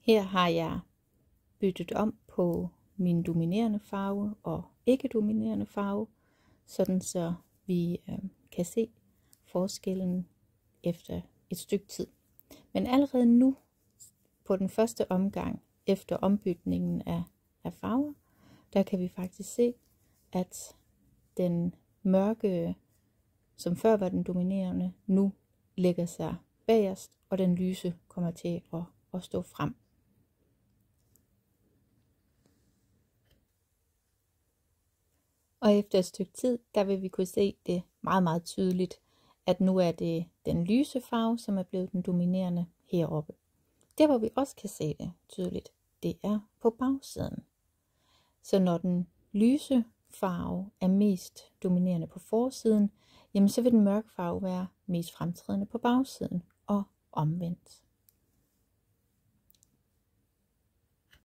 Her har jeg byttet om på min dominerende farve og ikke dominerende farve, sådan så vi kan se forskellen efter et stykke tid. Men allerede nu, på den første omgang efter ombytningen af farver, der kan vi faktisk se, at den mørke, som før var den dominerende, nu lægger sig bagerst, og den lyse kommer til at stå frem. Og efter et stykke tid, der vil vi kunne se det meget, meget tydeligt, at nu er det den lyse farve, som er blevet den dominerende heroppe. Der hvor vi også kan se det tydeligt, det er på bagsiden. Så når den lyse farve er mest dominerende på forsiden, jamen så vil den mørke farve være mest fremtrædende på bagsiden og omvendt.